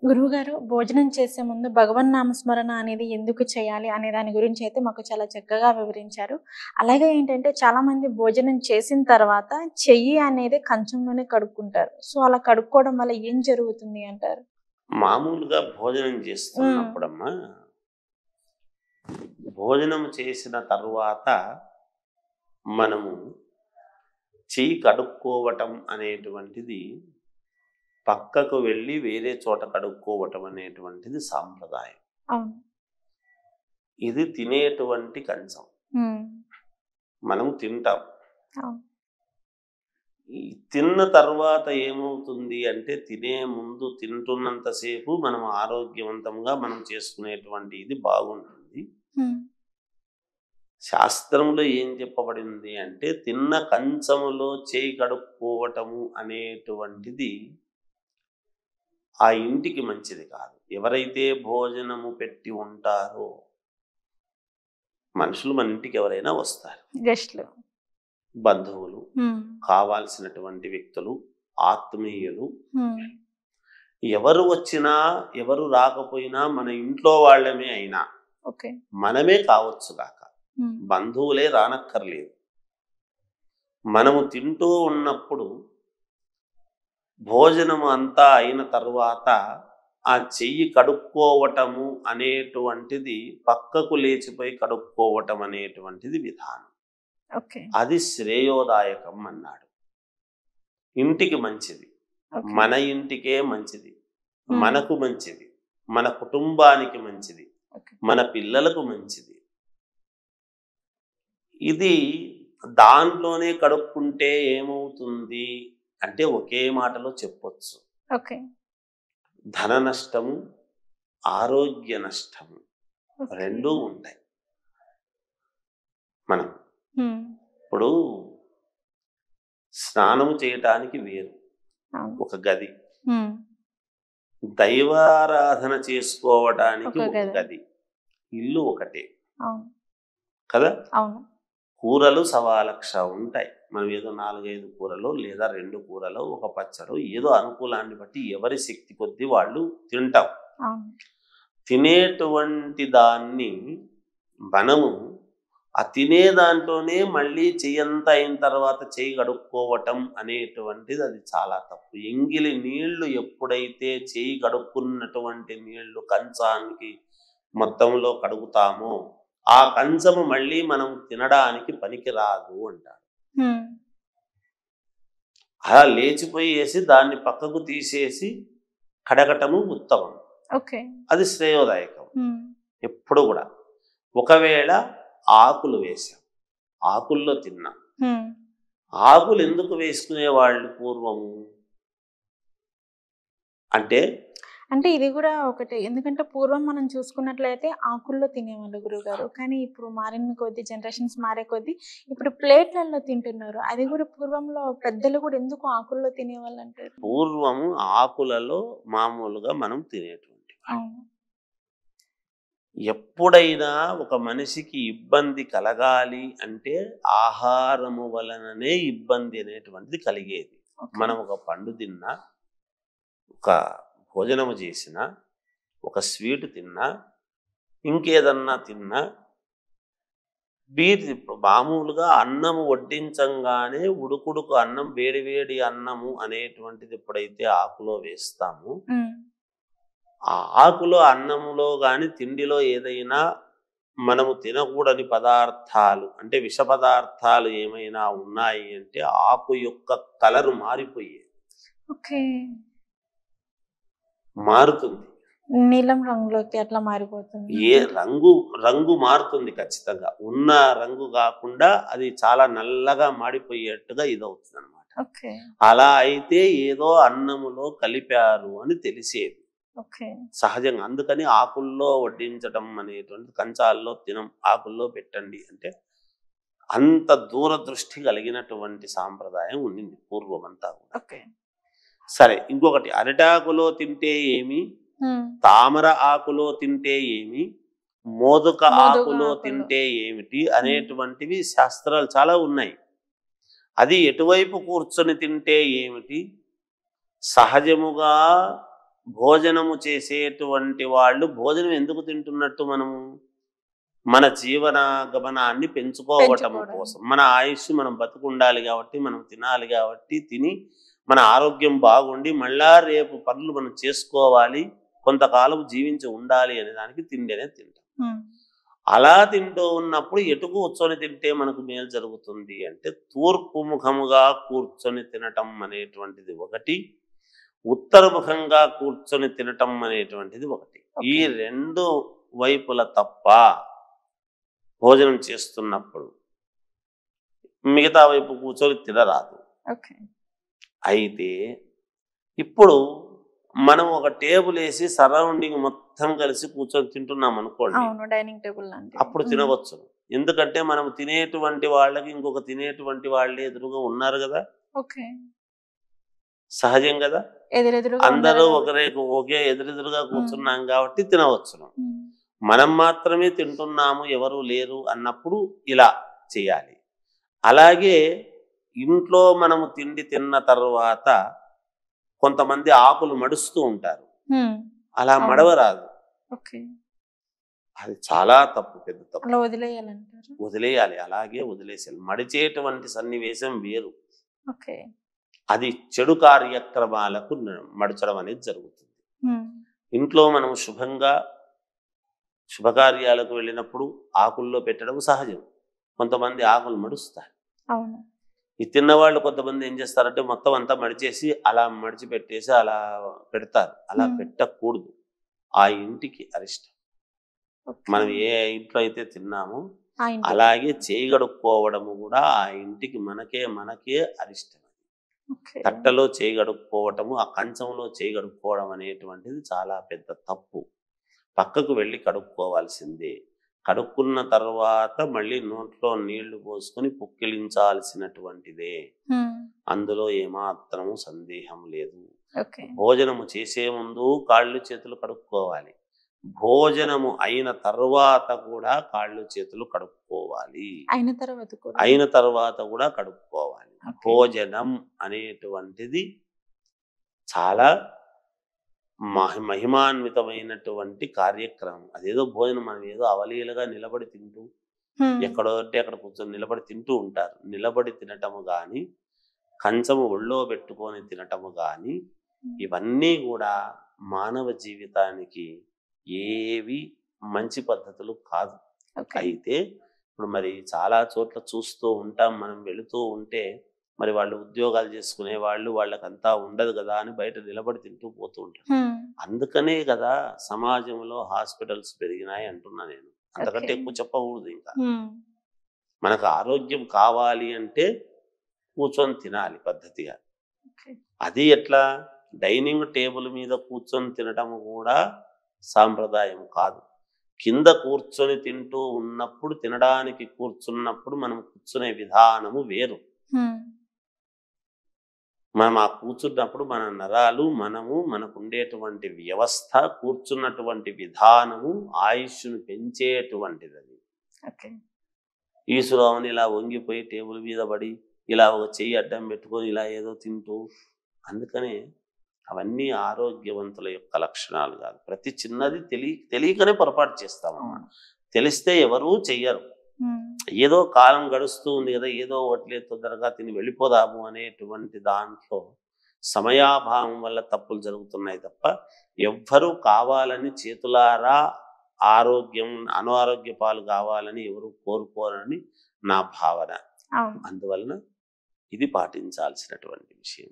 గురువుగారు భోజనం చేసే ముందు భగవన్నామస్మరణ అనేది ఎందుకు చేయాలి అనే దాని గురించి అయితే మాకు చాలా చక్కగా వివరించారు. అలాగే ఏంటంటే చాలామంది భోజనం చేసిన తర్వాత చెయ్యి అనేది కంచంలోనే కడుక్కుంటారు. సో, అలా కడుక్కోవడం వల్ల ఏం జరుగుతుంది అంటారు? మామూలుగా భోజనం హ్మ్. చేస్తున్నప్పుడమ్మా, భోజనం చేసిన తరువాత మనము చెయ్యి కడుక్కోవటం అనేటువంటిది పక్కకు వెళ్ళి వేరే చోట కడుక్కోవటం అనేటువంటిది సాంప్రదాయం. అవును. ఇది తినేటువంటి కంచం. మనం తింటాం. అవును. ఈ తిన్న తర్వాత ఏమవుతుంది అంటే, తినే ముందు తింటున్నంతసేపు మనం ఆరోగ్యవంతంగా మనం చేసుకునేటువంటి ఇది బాగుంటుంది. శాస్త్రంలో ఏం చెప్పబడింది అంటే, తిన్న కంచములో చేయి కడుక్కోవటము అనేటువంటిది ఆ ఇంటికి మంచిది కాదు. ఎవరైతే భోజనము పెట్టి ఉంటారో, మనుషులు మన ఇంటికి ఎవరైనా వస్తారు, గెస్ట్లు, బంధువులు, కావాల్సినటువంటి వ్యక్తులు, ఆత్మీయులు, ఎవరు వచ్చినా ఎవరు రాకపోయినా మన ఇంట్లో వాళ్ళమే అయినా మనమే కావచ్చు గాక, బంధువులే రానక్కర్లేదు. మనము తింటూ ఉన్నప్పుడు భోజనము అంతా అయిన తరువాత ఆ చెయ్యి కడుక్కోవటము అనేటువంటిది, పక్కకు లేచిపోయి కడుక్కోవటం అనేటువంటిది విధానం. అది శ్రేయోదాయకం అన్నాడు. ఇంటికి మంచిది, మన ఇంటికే మంచిది, మనకు మంచిది, మన కుటుంబానికి మంచిది, మన పిల్లలకు మంచిది. ఇది దాంట్లోనే కడుక్కుంటే ఏమవుతుంది అంటే, ఒకే మాటలో చెప్పొచ్చు, ధన నష్టము, ఆరోగ్య నష్టము రెండూ ఉంటాయి. మనం ఇప్పుడు స్నానము చేయటానికి వేరు ఒక గది, దైవారాధన చేసుకోవటానికి ఒక గది, ఇల్లు ఒకటే కదా. కూరలు 1,00,000 ఉంటాయి. మనం ఏదో 4-5 కూరలు లేదా 2 కూరలు, ఒక పచ్చడు, ఏదో అనుకూలాన్ని బట్టి ఎవరి శక్తి కొద్దీ వాళ్ళు తింటాం. తినేటువంటి దాన్ని మనము ఆ తినే దాంట్లోనే మళ్ళీ చెయ్యంతా అయిన తర్వాత చెయ్యి కడుక్కోవటం అనేటువంటిది అది చాలా తప్పు. ఎంగిలి నీళ్లు ఎప్పుడైతే చెయ్యి కడుక్కున్నటువంటి నీళ్లు కంచానికి మొత్తంలో కడుగుతామో, ఆ కంచము మళ్ళీ మనం తినడానికి పనికిరాదు అంటారు. అలా లేచిపోయి వేసి దాన్ని పక్కకు తీసేసి కడగటము ఉత్తమం. అది శ్రేయోదాయకం. ఎప్పుడు కూడా ఒకవేళ ఆకులు వేసాం, ఆకుల్లో తిన్నాం. ఆకులు ఎందుకు వేసుకునేవాళ్ళు పూర్వము అంటే ఇది కూడా ఒకటే. ఎందుకంటే పూర్వం మనం చూసుకున్నట్లయితే ఆకుల్లో తినేవాళ్ళు గురువుగారు. కానీ ఇప్పుడు మారిన కొద్దీ, జనరేషన్స్ మారే కొద్దీ ఇప్పుడు ప్లేట్లలో తింటున్నారు. అది కూడా పూర్వంలో పెద్దలు కూడా ఎందుకు ఆకుల్లో తినేవాళ్ళు అంటారు? పూర్వము ఆకులలో మామూలుగా మనం తినేటువంటి, ఎప్పుడైనా ఒక మనిషికి ఇబ్బంది కలగాలి అంటే ఆహారము వలననే ఇబ్బంది అనేటువంటిది కలిగేది. మనం ఒక పండు తిన్నా, ఒక భోజనము చేసినా, ఒక స్వీట్ తిన్నా, ఇంకేదన్నా తిన్నా, మామూలుగా అన్నము వడ్డించంగానే ఉడుకుడుకు అన్నం, వేడివేడి అన్నము అనేటువంటిది ఎప్పుడైతే ఆకులో వేస్తామో, ఆ ఆకులో అన్నములో కానీ తిండిలో ఏదైనా మనము తినకూడని పదార్థాలు అంటే విష పదార్థాలు ఏమైనా ఉన్నాయి అంటే ఆకు యొక్క కలరు మారిపోయేది, మారుతుంది, నీలం రంగులోకి అట్లా మారిపోతుంది. ఏ రంగు మారుతుంది ఖచ్చితంగా. ఉన్న రంగు కాకుండా అది చాలా నల్లగా మాడిపోయేట్టుగా ఇదవుతుంది అనమాట. అలా అయితే ఏదో అన్నములో కలిపారు అని తెలిసేది సహజంగా. అందుకని ఆకుల్లో వడ్డించడం అనేటువంటి, కంచాల్లో ఆకుల్లో పెట్టండి అంటే అంత దూరదృష్టి కలిగినటువంటి సాంప్రదాయం ఉండింది పూర్వమంతా కూడా. సరే, ఇంకొకటి, అరిటాకులో తింటే ఏమి, తామర ఆకులో తింటే ఏమి, మోదుక ఆకులో తింటే ఏమిటి అనేటువంటివి శాస్త్రాలు చాలా ఉన్నాయి. అది ఎటువైపు కూర్చొని తింటే ఏమిటి, సహజముగా భోజనము చేసేటువంటి వాళ్ళు భోజనం ఎందుకు తింటున్నట్టు మనము మన జీవన గమనాన్ని పెంచుకోవటం కోసం, మన ఆయుష్ మనం బతుకుండాలి కాబట్టి మనం తినాలి కాబట్టి తిని మన ఆరోగ్యం బాగుండి మళ్ళా రేపు పనులు మనం చేసుకోవాలి, కొంతకాలం జీవించి ఉండాలి అనే దానికి తిండినే తింటాం. అలా తింటూ ఉన్నప్పుడు ఎటు కూర్చొని తింటే మనకు మేలు జరుగుతుంది అంటే తూర్పు ముఖముగా కూర్చొని తినటం అనేటువంటిది ఒకటి, ఉత్తరముఖంగా కూర్చొని తినటం అనేటువంటిది ఒకటి. ఈ రెండు వైపుల తప్ప భోజనం చేస్తున్నప్పుడు మిగతా వైపు కూర్చొని తినరాదు. అయితే ఇప్పుడు మనం ఒక టేబుల్ వేసి సరౌండింగ్ మొత్తం కలిసి కూర్చొని తింటున్నాం అనుకోండి, డైనింగ్ టేబుల్ అప్పుడు తినవచ్చు. ఎందుకంటే మనం తినేటువంటి వాళ్ళకి ఇంకొక తినేటువంటి వాళ్ళే ఎదురుగా ఉన్నారు కదా, సహజం కదా, అందరూ ఒకే ఎదురెదురుగా కూర్చున్నాం కాబట్టి తినవచ్చును. మనం మాత్రమే తింటున్నాము ఎవరు లేరు అన్నప్పుడు ఇలా చేయాలి. అలాగే ఇంట్లో మనము తిండి తిన్న తర్వాత కొంతమంది ఆకులు మడుస్తూ ఉంటారు, అలా మడవరాదు, అది చాలా తప్పు, పెద్ద తప్పు. వదిలేయాలి, అలాగే వదిలేసేయాలి. మడిచేటువంటి సన్నివేశం వేరు, అది చెడు కార్యక్రమాలకు మడచడం అనేది జరుగుతుంది. ఇంట్లో మనం శుభకార్యాలకు వెళ్ళినప్పుడు ఆకుల్లో పెట్టడం సహజం, కొంతమంది ఆకులు మడుస్తారు. ఈ తిన్నవాళ్ళు కొంతమంది ఏం చేస్తారంటే మొత్తం అంతా మడిచేసి అలా మడిచిపెట్టేసి అలా పెడతారు. అలా పెట్టకూడదు, ఆ ఇంటికి అరిష్టం. మనం ఏ ఇంట్లో అయితే తిన్నామో అలాగే చేయగడుక్కోవడము కూడా ఆ ఇంటికి మనకే అరిష్టం. తట్టలో చేయగడుక్కోవటము, ఆ కంచంలో చేయగడుక్కోవడం అనేటువంటిది చాలా పెద్ద తప్పు. పక్కకు వెళ్ళి కడుక్కోవాల్సిందే. కడుక్కున్న తర్వాత మళ్ళీ నోట్లో నీళ్లు పోసుకొని పుక్కిలించాల్సినటువంటిదే, అందులో ఏమాత్రము సందేహం లేదు. భోజనము చేసే ముందు కాళ్ళు చేతులు కడుక్కోవాలి, భోజనము అయిన తర్వాత కూడా కాళ్ళు చేతులు కడుక్కోవాలి, అయిన తర్వాత కూడా కడుక్కోవాలి. భోజనం అనేటువంటిది చాలా మహిమాన్వితమైనటువంటి కార్యక్రమం. అదేదో భోజనం మనం ఏదో అవలీలగా నిలబడి తింటూ ఎక్కడో అంటే అక్కడ కూర్చొని నిలబడి తింటూ ఉంటారు. నిలబడి తినటము కానీ, కంచము ఒళ్ళో పెట్టుకొని తినటము కానీ, ఇవన్నీ కూడా మానవ జీవితానికి ఏవి మంచి పద్ధతులు కాదు. అయితే ఇప్పుడు మరి చాలా చోట్ల చూస్తూ ఉంటాం, మనం వెళుతూ ఉంటే మరి వాళ్ళు ఉద్యోగాలు చేసుకునే వాళ్ళు, వాళ్ళకంతా ఉండదు కదా అని బయట నిలబడి తింటూ పోతూ ఉంటారు. అందుకనే కదా సమాజంలో హాస్పిటల్స్ పెరిగినాయి అంటున్నా నేను, అంతకంటే ఎక్కువ చెప్పకూడదు. ఇంకా మనకు ఆరోగ్యం కావాలి అంటే కూర్చొని తినాలి పద్ధతిగా. అది ఎట్లా, డైనింగ్ టేబుల్ మీద కూర్చొని తినటం కూడా సాంప్రదాయం కాదు. కింద కూర్చొని తింటూ ఉన్నప్పుడు, తినడానికి కూర్చున్నప్పుడు మనం కూర్చునే విధానము వేరు. మనం ఆ కూర్చున్నప్పుడు మన నరాలు, మనకు ఉండేటువంటి వ్యవస్థ, కూర్చున్నటువంటి విధానము ఆయుష్ను పెంచేటువంటిది. అది ఈశ్వరావుని ఇలా వంగిపోయి టేబుల్ మీద పడి ఇలా ఒక చెయ్యి అడ్డం పెట్టుకొని ఇలా ఏదో తింటూ, అందుకనే అవన్నీ ఆరోగ్యవంతుల యొక్క లక్షణాలు కాదు. ప్రతి చిన్నది తెలియకనే పొరపాటు చేస్తామమ్మా. తెలిస్తే ఎవరూ చెయ్యరు. ఏదో కాలం గడుస్తూ ఉంది కదా, ఏదో ఒకటి తొందరగా తిని వెళ్ళిపోదాము అనేటువంటి దాంట్లో సమయాభావం వల్ల తప్పులు జరుగుతున్నాయి తప్ప ఎవ్వరూ కావాలని చేతులారా అనారోగ్య పాలు కావాలని ఎవరు కోరుకోరని నా భావన. అందువలన ఇది పాటించాల్సినటువంటి విషయం.